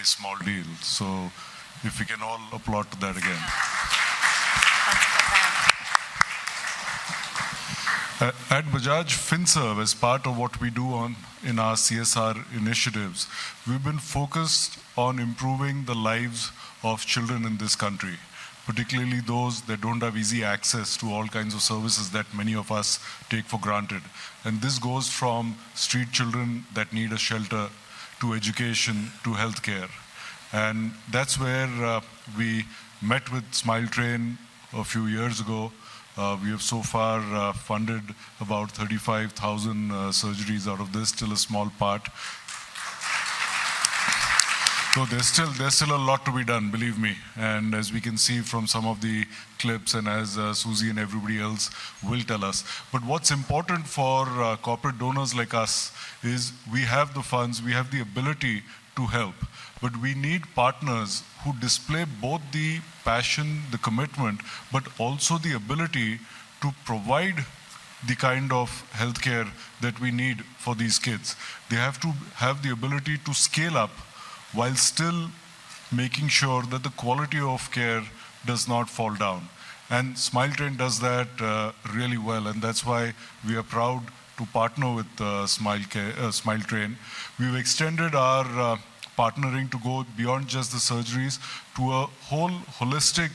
a small deal. So if we can all applaud to that again. At Bajaj FinServe, as part of what we do in our CSR initiatives, we've been focused on improving the lives of children in this country, particularly those that don't have easy access to all kinds of services that many of us take for granted. And this goes from street children that need a shelter, to education, to healthcare. And that's where we met with Smile Train a few years ago. We have so far funded about 35,000 surgeries out of this, still a small part. So there's still a lot to be done, believe me. And as we can see from some of the clips, and as Susie and everybody else will tell us. But what's important for corporate donors like us is we have the funds, we have the ability to help. But we need partners who display both the passion, the commitment, but also the ability to provide the kind of healthcare that we need for these kids. They have to have the ability to scale up while still making sure that the quality of care does not fall down. And Smile Train does that really well, and that's why we are proud to partner with Smile Train. We've extended our partnering to go beyond just the surgeries to a whole holistic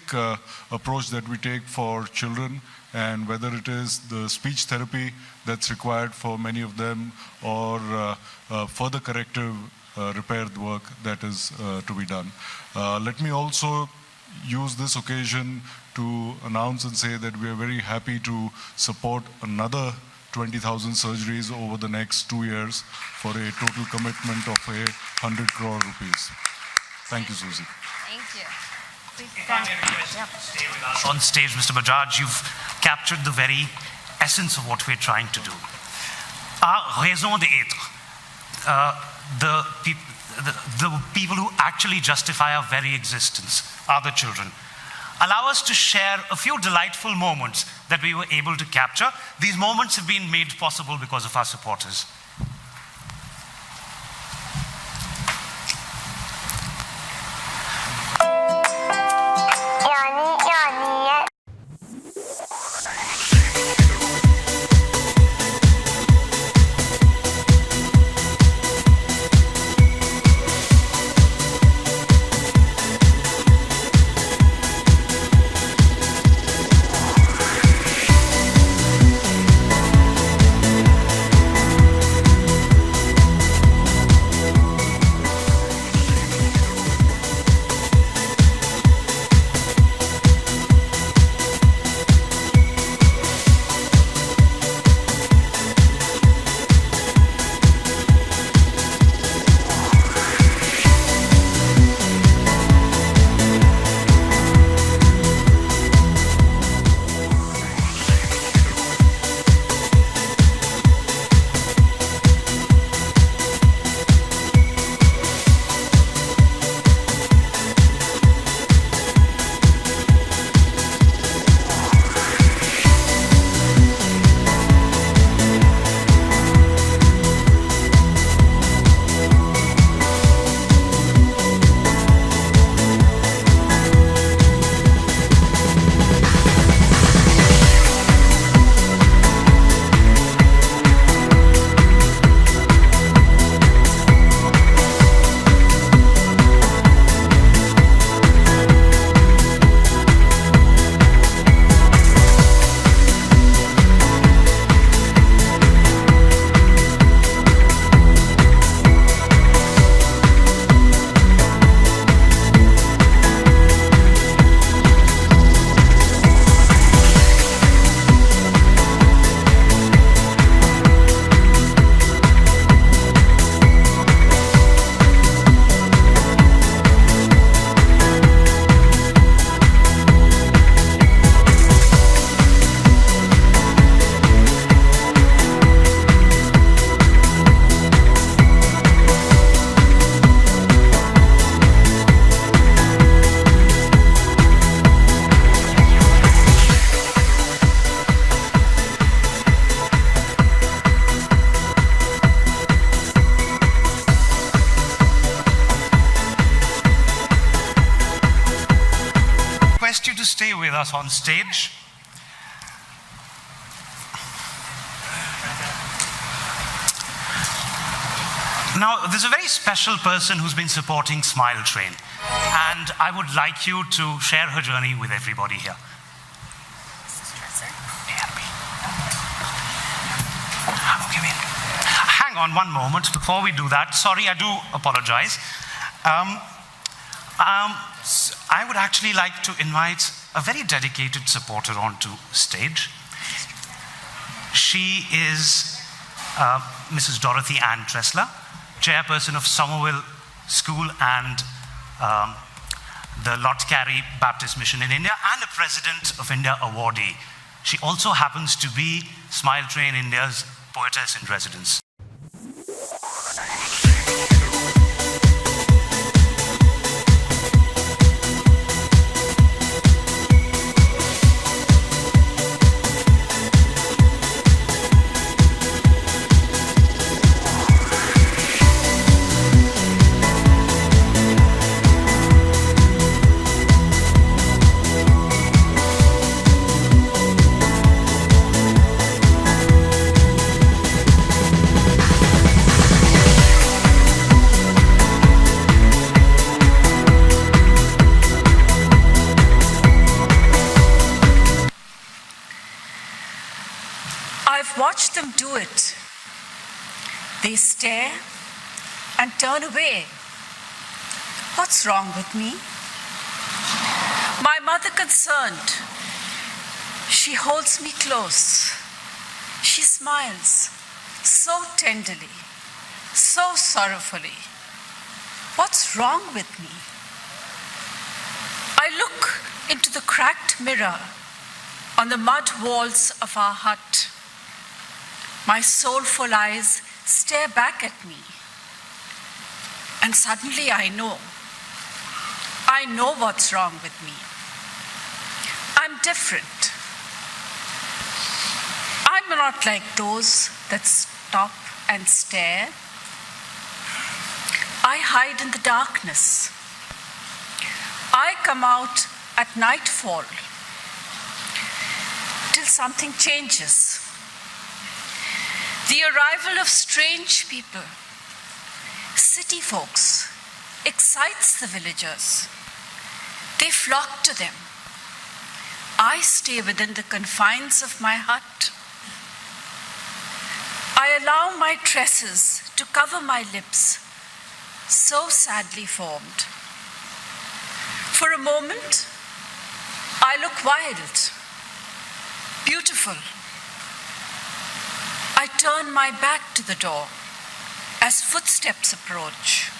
approach that we take for children, and whether it is the speech therapy that's required for many of them, or further corrective repair work that is to be done. Let me also use this occasion to announce and say that we are very happy to support another 20,000 surgeries over the next 2 years for a total commitment of 100 crore rupees. Thank you, Susie. Thank you. Please If I may request you to stay with us on stage, Mr. Bajaj, you've captured the very essence of what we're trying to do. Our raison d'être, the people who actually justify our very existence, are the children. Allow us to share a few delightful moments that we were able to capture. These moments have been made possible because of our supporters. to stay with us on stage. Now, there's a very special person who's been supporting Smile Train, and I would like you to share her journey with everybody here. Hang on one moment before we do that. Sorry, I do apologize. I would actually like to invite a very dedicated supporter onto stage. She is Mrs. Dorothy Ann Tressler, chairperson of Somerville School and the Lotcary Baptist Mission in India, and a President of India awardee. She also happens to be Smile Train India's poetess in residence. Watch them do it. They stare and turn away. What's wrong with me? My mother concerned. She holds me close. She smiles so tenderly, so sorrowfully. What's wrong with me? I look into the cracked mirror on the mud walls of our hut. My soulful eyes stare back at me. And suddenly I know what's wrong with me. I'm different. I'm not like those that stop and stare. I hide in the darkness. I come out at nightfall till something changes. The arrival of strange people, city folks, excites the villagers. They flock to them. I stay within the confines of my hut. I allow my tresses to cover my lips, so sadly formed. For a moment, I look wild, beautiful. I turn my back to the door as footsteps approach.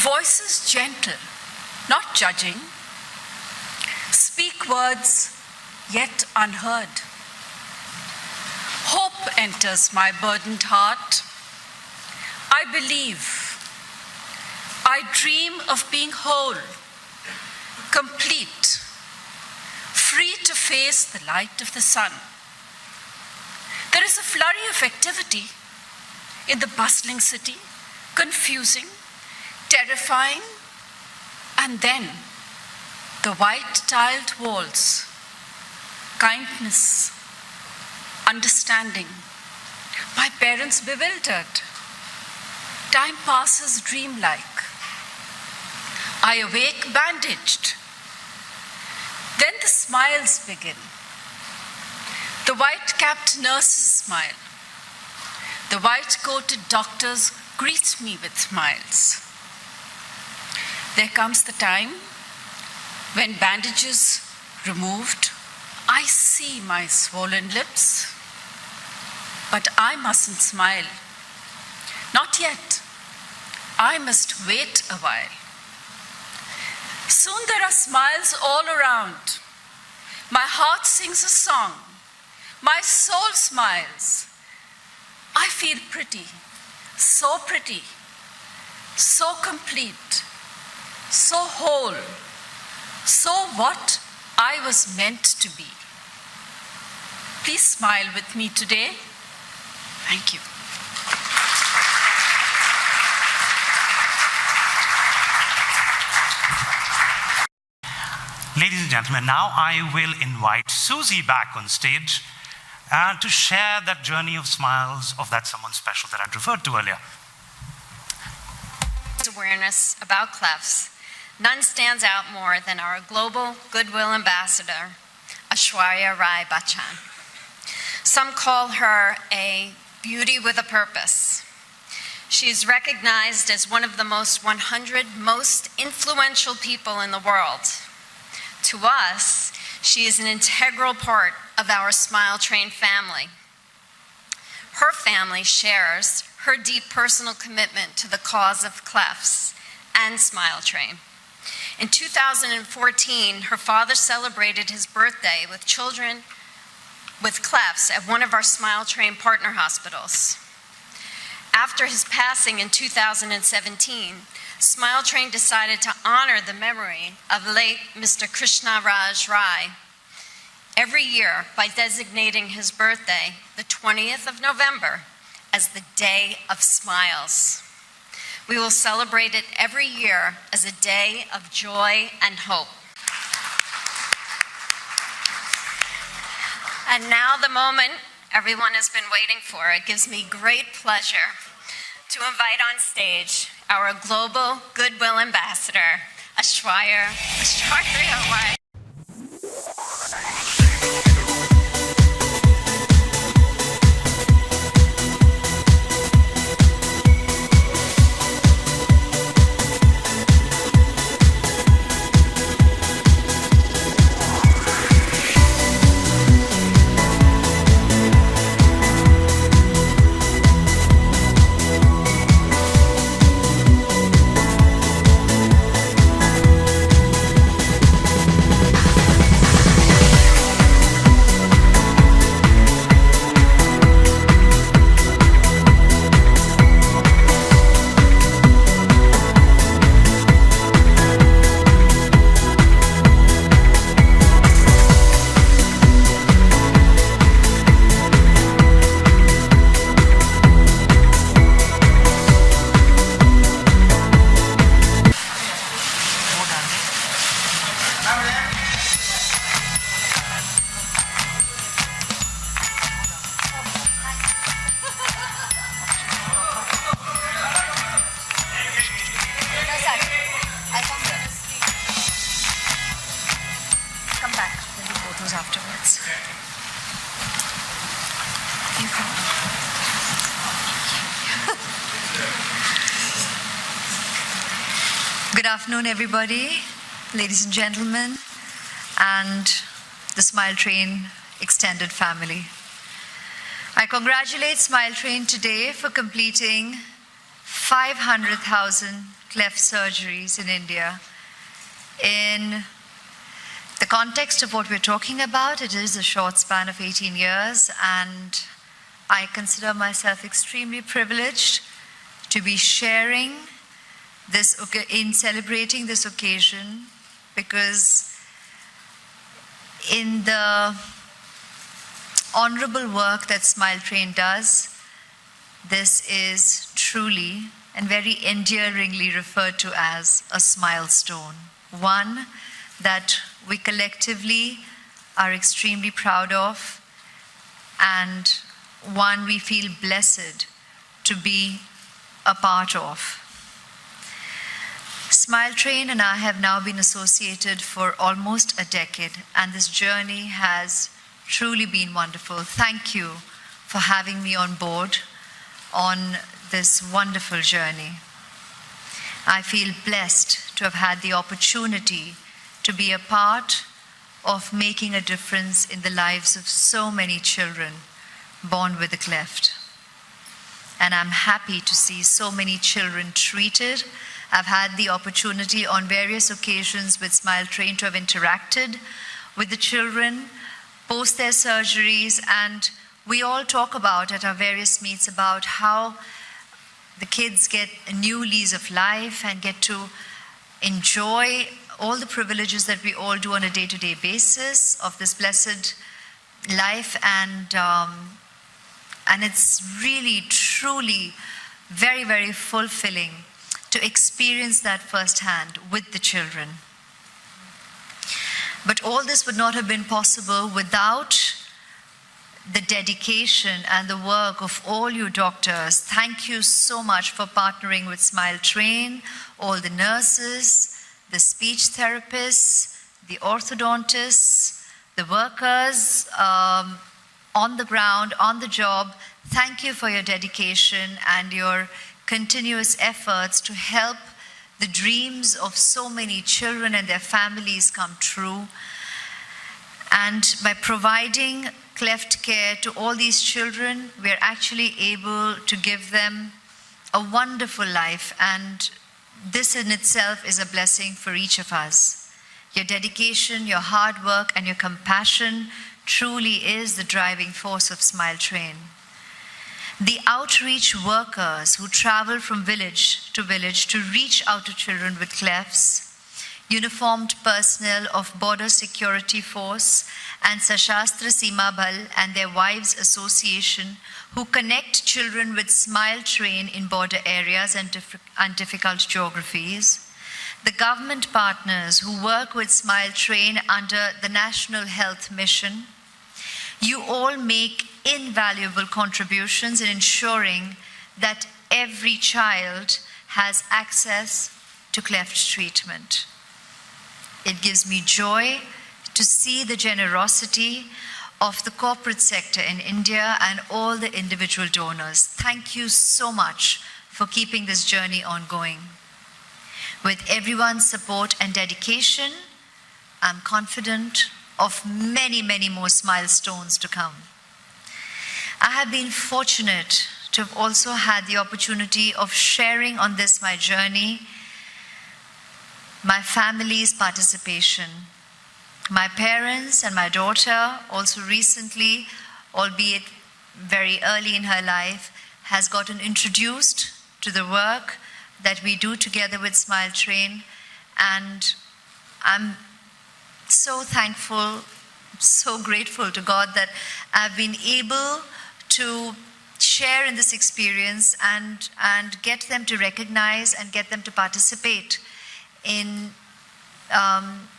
Voices gentle, not judging, speak words yet unheard. Hope enters my burdened heart. I believe. I dream of being whole, complete, free to face the light of the sun. There is a flurry of activity in the bustling city, confusing, terrifying, and then the white-tiled walls, kindness, understanding. My parents bewildered. Time passes dreamlike. I awake bandaged. Then the smiles begin. The white-capped nurses smile. The white-coated doctors greet me with smiles. There comes the time when bandages removed, I see my swollen lips, but I mustn't smile. Not yet. I must wait a while. Soon there are smiles all around. My heart sings a song. My soul smiles. I feel pretty, so complete, so whole, so what I was meant to be. Please smile with me today. Thank you. Ladies and gentlemen, now I will invite Susie back on stage to share that journey of smiles of that someone special that I'd referred to earlier. Awareness about clefts, none stands out more than our global goodwill ambassador, Aishwarya Rai Bachchan. Some call her a beauty with a purpose. She is recognized as one of the 100 most influential people in the world. To us, she is an integral part of our Smile Train family. Her family shares her deep personal commitment to the cause of clefts and Smile Train. In 2014, her father celebrated his birthday with children with clefts at one of our Smile Train partner hospitals. After his passing in 2017, Smile Train decided to honor the memory of late Mr. Krishna Raj Rai every year by designating his birthday, the 20th of November, as the Day of Smiles. We will celebrate it every year as a day of joy and hope. And now the moment everyone has been waiting for. It gives me great pleasure to invite on stage our global goodwill ambassador, Aishwarya Rai. Afterwards. Good afternoon, everybody, ladies and gentlemen, and the Smile Train extended family. I congratulate Smile Train today for completing 500,000 cleft surgeries in India. In the context of what we're talking about, it is a short span of 18 years, and I consider myself extremely privileged to be sharing this, in celebrating this occasion, because in the honorable work that Smile Train does, this is truly and very endearingly referred to as a smilestone, one that we collectively are extremely proud of, and one we feel blessed to be a part of. Smile Train and I have now been associated for almost a decade, and this journey has truly been wonderful. Thank you for having me on board on this wonderful journey. I feel blessed to have had the opportunity to be a part of making a difference in the lives of so many children born with a cleft. And I'm happy to see so many children treated. I've had the opportunity on various occasions with Smile Train to have interacted with the children post their surgeries, and we all talk about at our various meets about how the kids get a new lease of life and get to enjoy all the privileges that we all do on a day-to-day basis of this blessed life, and it's really, truly very, very fulfilling to experience that firsthand with the children. But all this would not have been possible without the dedication and the work of all you doctors. Thank you so much for partnering with Smile Train, all the nurses, the speech therapists, the orthodontists, the workers on the ground, on the job. Thank you for your dedication and your continuous efforts to help the dreams of so many children and their families come true. And by providing Cleft care to all these children, we are actually able to give them a wonderful life. And this in itself is a blessing for each of us. Your dedication, your hard work, and your compassion truly is the driving force of Smile Train. The outreach workers who travel from village to reach out to children with clefts, uniformed personnel of Border Security Force and Sashastra Seema Bal and their wives association who connect children with Smile Train in border areas and difficult geographies, the government partners who work with Smile Train under the National Health Mission. You all make invaluable contributions in ensuring that every child has access to cleft treatment. It gives me joy to see the generosity of the corporate sector in India and all the individual donors. Thank you so much for keeping this journey ongoing. With everyone's support and dedication, I'm confident of many, many more milestones to come. I have been fortunate to have also had the opportunity of sharing on this, my journey, my family's participation. My parents and my daughter also recently, albeit very early in her life, has gotten introduced to the work that we do together with Smile Train. And I'm so thankful, so grateful to God that I've been able to share in this experience and get them to recognize and get them to participate in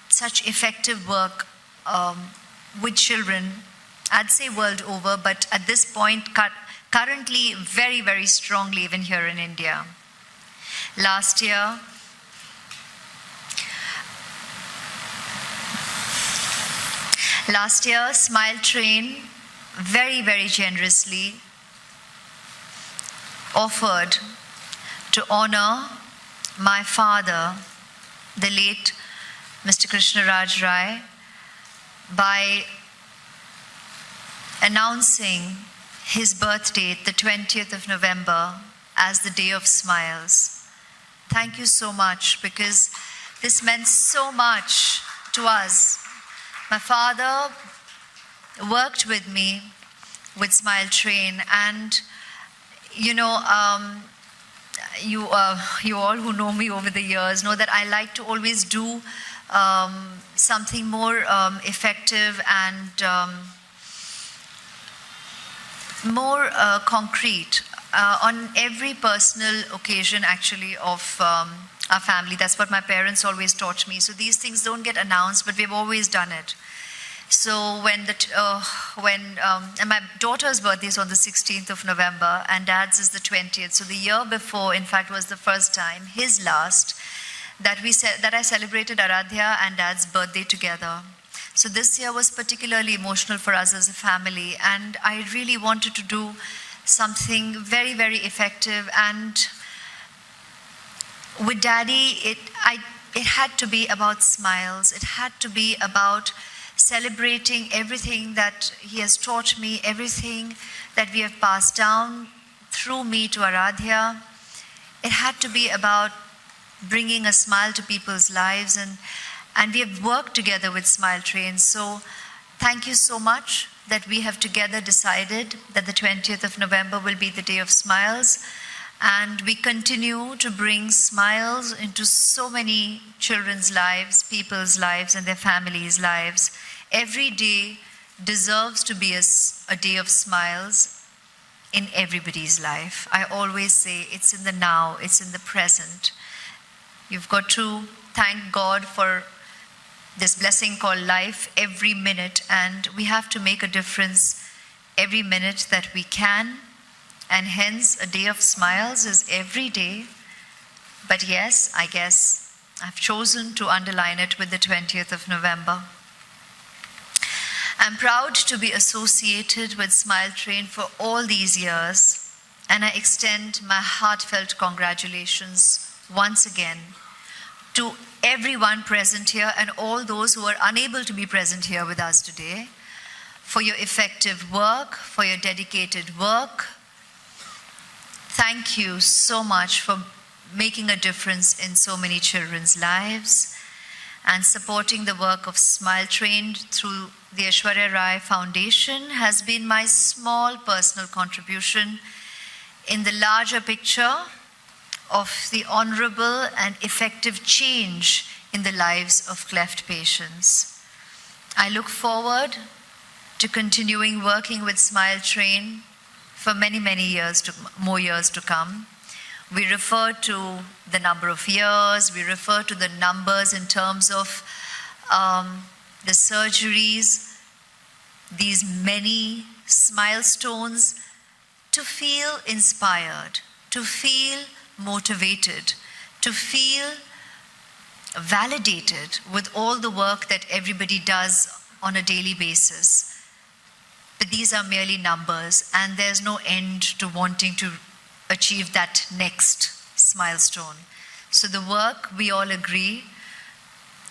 such effective work with children, I'd say world over, but at this point, currently very, very strongly even here in India. Last year, Smile Train very, very generously offered to honor my father, the late Mr. Krishna Raj Rai, by announcing his birth date, the 20th of November, as the Day of Smiles. Thank you so much, because this meant so much to us. My father worked with me with Smile Train, and you all who know me over the years know that I like to always do something more effective and more concrete on every personal occasion, actually, of our family. That's what my parents always taught me. So these things don't get announced, but we've always done it. So when and my daughter's birthday is on the 16th of November, and Dad's is the 20th. So the year before, in fact, was the first time, his last, that I celebrated Aradhya and Dad's birthday together. So this year was particularly emotional for us as a family, and I really wanted to do something very, very effective. And with Daddy, it had to be about smiles. It had to be about celebrating everything that he has taught me, everything that we have passed down through me to Aradhya. It had to be about bringing a smile to people's lives, and we have worked together with Smile Train. So thank you so much that we have together decided that the 20th of November will be the Day of Smiles, and we continue to bring smiles into so many children's lives, people's lives, and their families' lives. Every day deserves to be a day of smiles in everybody's life. I always say it's in the now, it's in the present. You've got to thank God for this blessing called life every minute, and we have to make a difference every minute that we can. And hence, a day of smiles is every day. But yes, I guess I've chosen to underline it with the 20th of November. I'm proud to be associated with Smile Train for all these years, and I extend my heartfelt congratulations once again to everyone present here and all those who are unable to be present here with us today for your effective work, for your dedicated work. Thank you so much for making a difference in so many children's lives and supporting the work of Smile Train through the Aishwarya Rai Foundation has been my small personal contribution in the larger picture of the honorable and effective change in the lives of cleft patients. I look forward to continuing working with Smile Train for many, more years to come. We refer to the number of years, we refer to the numbers in terms of the surgeries, these many milestones, to feel inspired, to feel motivated, to feel validated with all the work that everybody does on a daily basis. But these are merely numbers, and there's no end to wanting to achieve that next milestone. So the work, we all agree,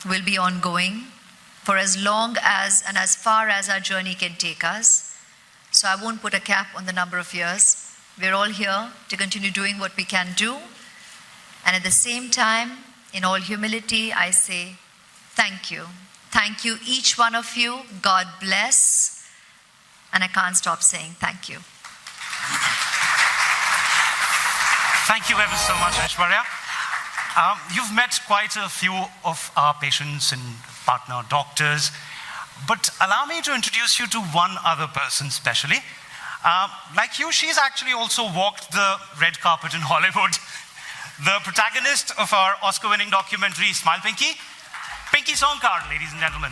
will be ongoing for as long as and as far as our journey can take us. So I won't put a cap on the number of years. We're all here to continue doing what we can do. And at the same time, in all humility, I say thank you. Thank you, each one of you. God bless. And I can't stop saying thank you. Thank you ever so much, Aishwarya. You've met quite a few of our patients and partner doctors, but allow me to introduce you to one other person specially. Like you, she's actually also walked the red carpet in Hollywood. The protagonist of our Oscar-winning documentary, Smile Pinky, Pinky Songkar, ladies and gentlemen.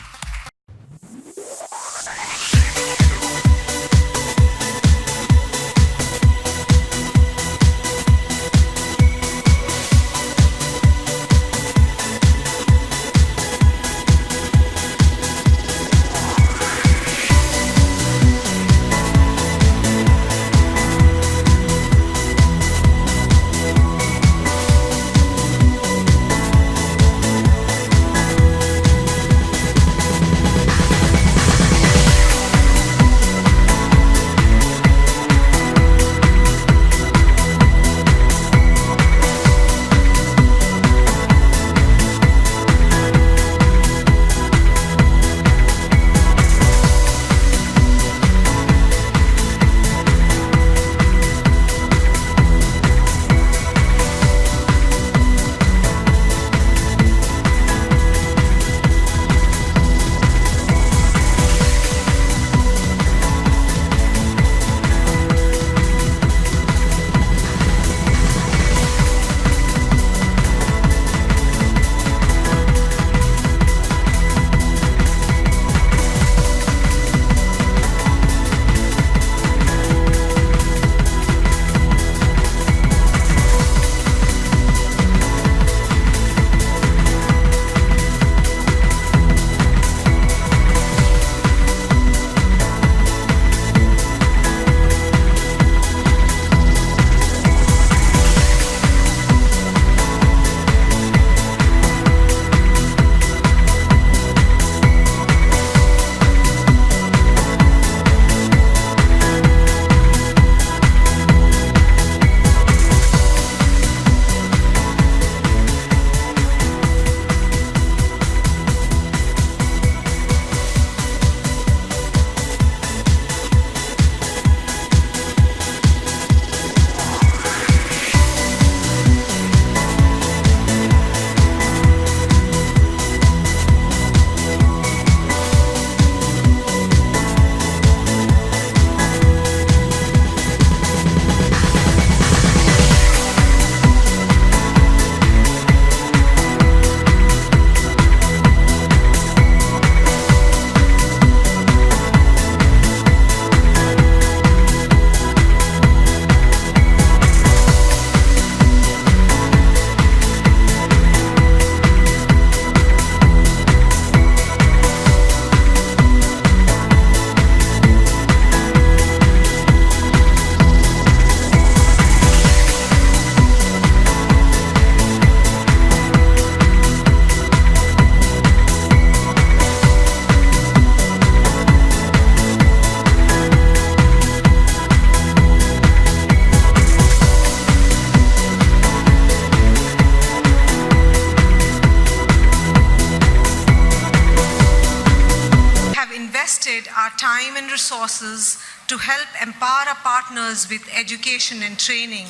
time and resources to help empower our partners with education and training.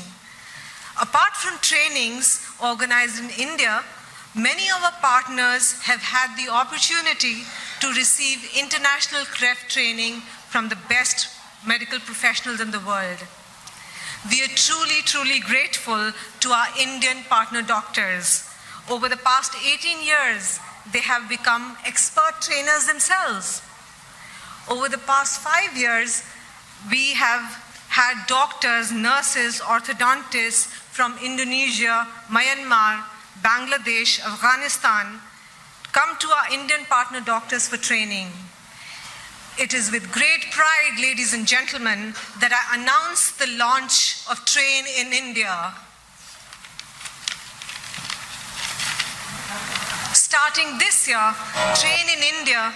Apart from trainings organized in India, many of our partners have had the opportunity to receive international Cleft training from the best medical professionals in the world. We are truly, truly grateful to our Indian partner doctors. Over the past 18 years, they have become expert trainers themselves. Over the past 5 years, we have had doctors, nurses, orthodontists from Indonesia, Myanmar, Bangladesh, Afghanistan come to our Indian partner doctors for training. It is with great pride, ladies and gentlemen, that I announce the launch of Train in India. Starting this year, Train in India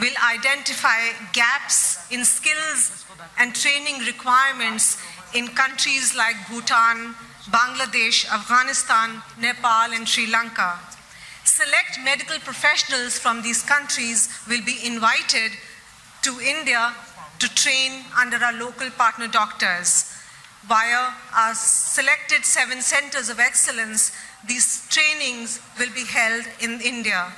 will identify gaps in skills and training requirements in countries like Bhutan, Bangladesh, Afghanistan, Nepal, and Sri Lanka. Select medical professionals from these countries will be invited to India to train under our local partner doctors. Via our selected 7 centers of excellence, these trainings will be held in India.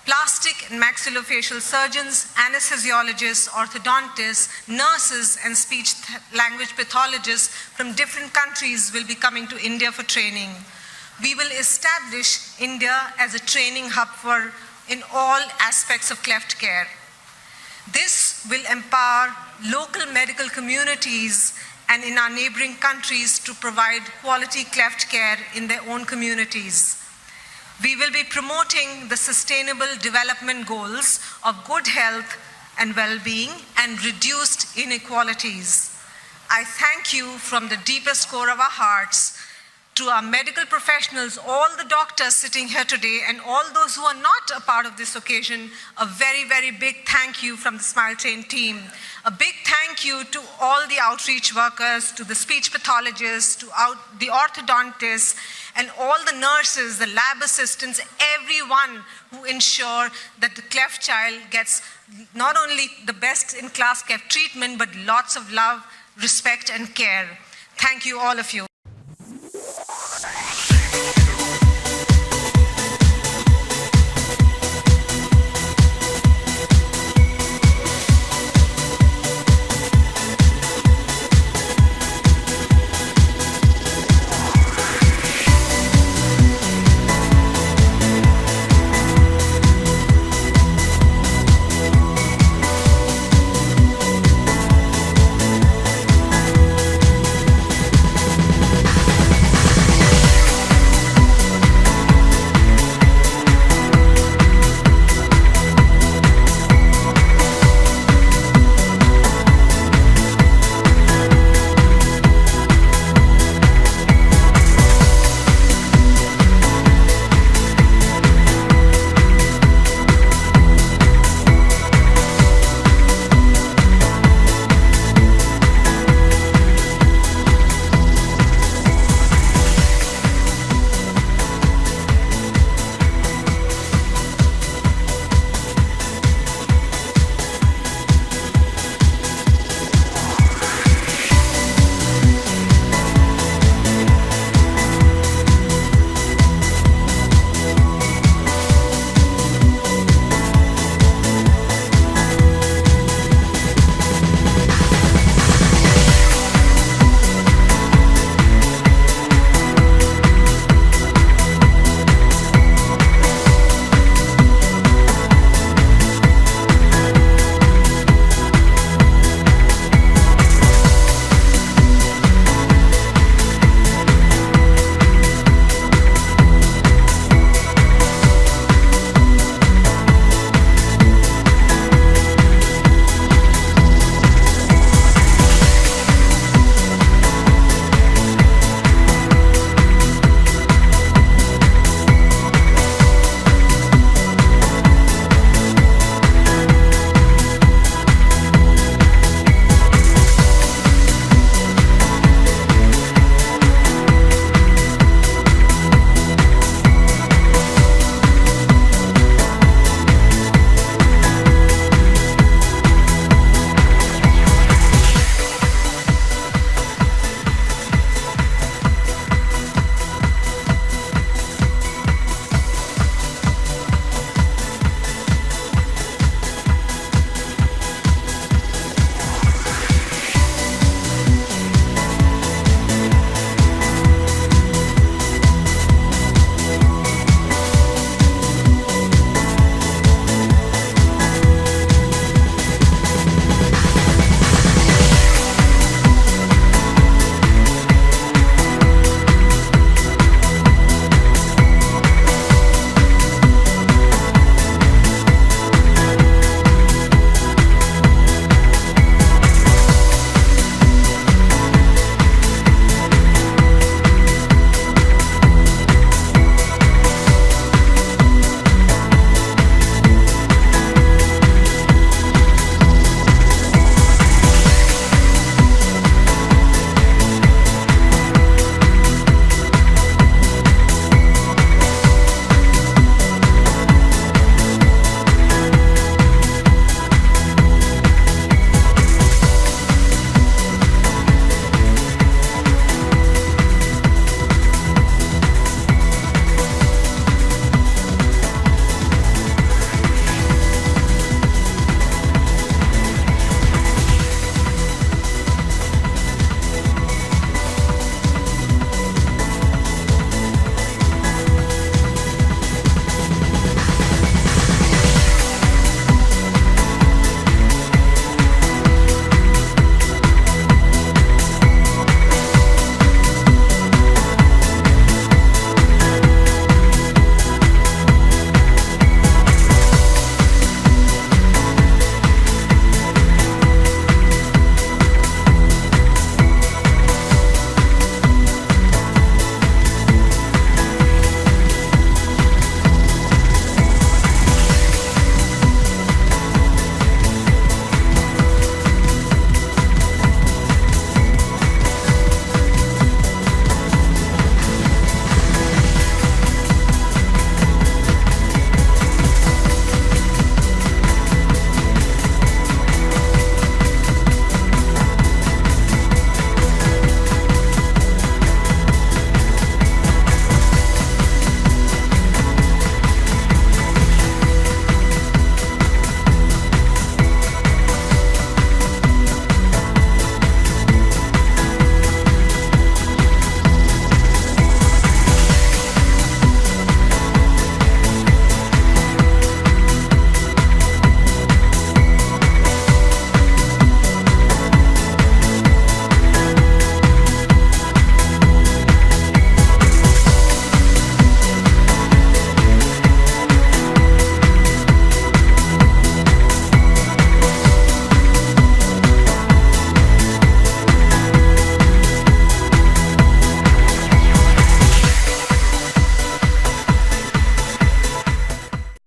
Plastic and maxillofacial surgeons, anesthesiologists, orthodontists, nurses, and speech-language pathologists from different countries will be coming to India for training. We will establish India as a training hub in all aspects of cleft care. This will empower local medical communities and in our neighboring countries to provide quality cleft care in their own communities. We will be promoting the sustainable development goals of good health and well-being and reduced inequalities. I thank you from the deepest core of our hearts to our medical professionals, all the doctors sitting here today, and all those who are not a part of this occasion. A very, very big thank you from the Smile Train team. A big thank you to all the outreach workers, to the speech pathologists, to the orthodontists, and all the nurses, the lab assistants, everyone who ensure that the cleft child gets not only the best in class cleft treatment, but lots of love, respect, and care. Thank you, all of you.